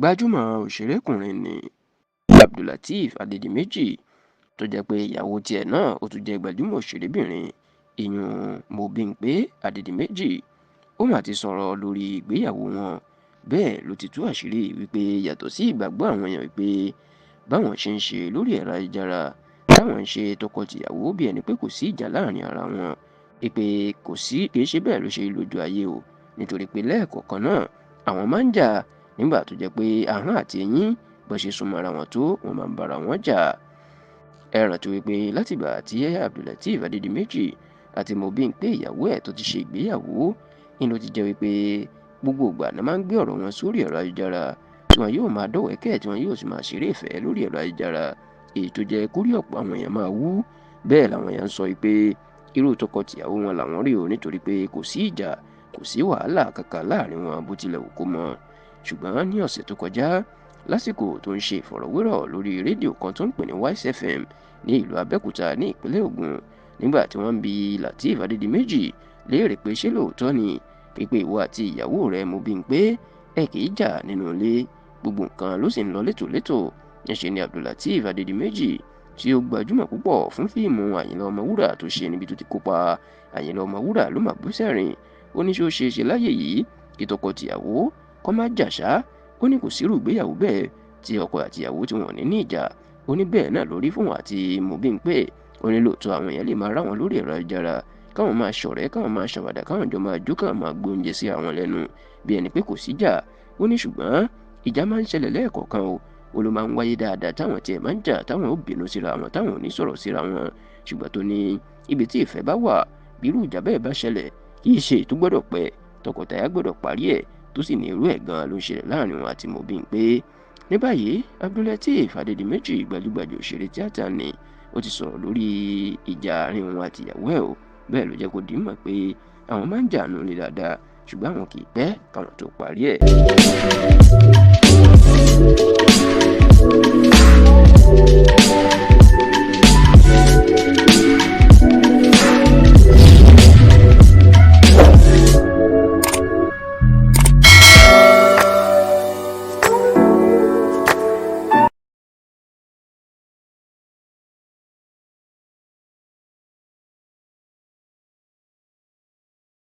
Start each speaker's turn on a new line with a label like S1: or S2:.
S1: gbajúmọ̀ òṣèrékùnrin ní Abdulateef Adédìméjì tó jẹ́ pé ìyàwó tiẹ̀ náà ó tún jẹ́ gbajúmọ̀ òṣèrébìnrin ìyún Mobímpé Adédìméjì ó mà ti sọ̀rọ̀ lórí ìgbéyàwó wọn. Bẹ́ẹ̀ ló ti tú àṣírí wípé yàtọ̀ sí ìgbàgbọ́ àwọn èèyàn wípé báwọn ṣe ń ṣe lórí ẹ̀rọ ayélujára táwọn ń ṣe tọkọ-tìyàwó bí ẹni pé kò sí ìjà láàrin ara wọn, pé kìí ṣe bẹ́ẹ̀ ló ṣe lójú ayé o, nítorí pé lẹ́ẹ̀kọ̀ọ̀kan náà àwọn máa ń jà nígbà tó jẹ́ pé ahọ́n àti eyín bó ṣe súnmọ́ ara wọn tó wọn máa ń bára wọn jà. Ẹ rántí wípé látìgbà tí Abdulateef Adédìméjì àti Mobímpé ìyàwó ẹ̀ tó ti ṣe ìgbéyàwó ni ló ti jẹ́ wípé gbogbo ìgbà náà máa ń gbé ọ̀rọ̀ wọn sórí ẹ̀rọ ayélujára tí wọn yóò máa dọ̀wẹ́kẹ̀ tí wọn yóò sì máa ṣeré ìfẹ́ lórí ẹ̀rọ ayélujára, èyí tó jẹ́ kórí ọ̀pọ̀ àwọn èèyàn máa wú. Bẹ́ẹ̀ làwọn èèyàn ń sọ pé irú tọkọ-tìyàwó wọn làwọn rí o, nítorí pé kò sí ìjà kò sí wàhálà kankan láàrin wọn bó tilẹ̀ wù kó mọ. Ṣùgbọ́n ní ọ̀sẹ̀ tó kọjá lásìkò tó ń ṣe ìfọ̀rọ̀wérọ̀ lórí rédíò kan tó ń pè ní Wise FM ní ìlú Abẹ́òkúta ní ìpínlẹ̀ Ògùn, nígbà tí wọ́n ń bi Lateef Adédìméjì léèrè pé ṣé lóòótọ́ ni pé ìwọ àti ìyàwó rẹ̀ Mobímpé ẹ kì í jà nínú ilé, gbogbo nǹkan ló sì ń lọ létòlétò. Níṣe ni Abdulateef Adédìméjì tí ó gbajúmọ̀ púpọ̀ fún fíìmù Àyìnlá Ọmọwúrà tó ṣe níbi tó ti kópa. Àyìnlá Ọmọwúrà ló mà bú sẹ́rìn, ó ní ṣé ó ṣeé ṣe láyé yìí kí tọkọ-tìyàwó kọ́ má jà ṣá. Ó ní kò sírú ìgbéyàwó bẹ́ẹ̀ tí ọkọ àti ìyàwó tí wọn ò ní ìjà. Ó ní bẹ́ẹ̀ náà lórí fún wọn àti Mobímpé. Ó ní lóòótọ́ àwọn èèyàn lè máa rá wọn lórí ẹ̀rọ ayélujára káwọn máa ṣọ̀rẹ́ káwọn máa ṣàwàdà káwọn jọ máa jó káwọn máa gbé oúnjẹ sí àwọn lẹ́nu bí ẹni pé kò síjà. Ó ní ṣùgbọ́n ìjà máa ń ṣẹlẹ̀ lẹ́ẹ̀kọ̀ọ̀kan o, ó ló máa ń wáyé dáadáa táwọn tiẹ̀ máa ń jà táwọn ó bínú síra wọn táwọn ò ní sọ̀rọ̀ síra wọn. Ṣùgbọ́n tó ní ibi tí ìfẹ́ bá wà bí irú ìjà bẹ́ẹ̀ bá ṣẹlẹ̀ kì í ṣe ètò gbọ́dọ̀ pẹ́, tọkọtaya gbọ́dọ̀ parí ẹ̀, tó sì ní irú ẹ̀ gan ló ń ṣẹlẹ̀ láàrin wọn àti Mobímpé. Ní báyìí Abdulateef Adédìméjì gbajúgbajà òṣèré tíátà ni ó ti sọ̀rọ̀ lórí ìjà àárín wọn àti ìyàwó ẹ̀ o. Bẹ́ẹ̀ ló jẹ́ kó dì í mọ̀ pé àwọn máa ń jà nù ní dáadáa ṣùgbọ́n àwọn kì í pẹ́ káwọn tó parí ẹ̀.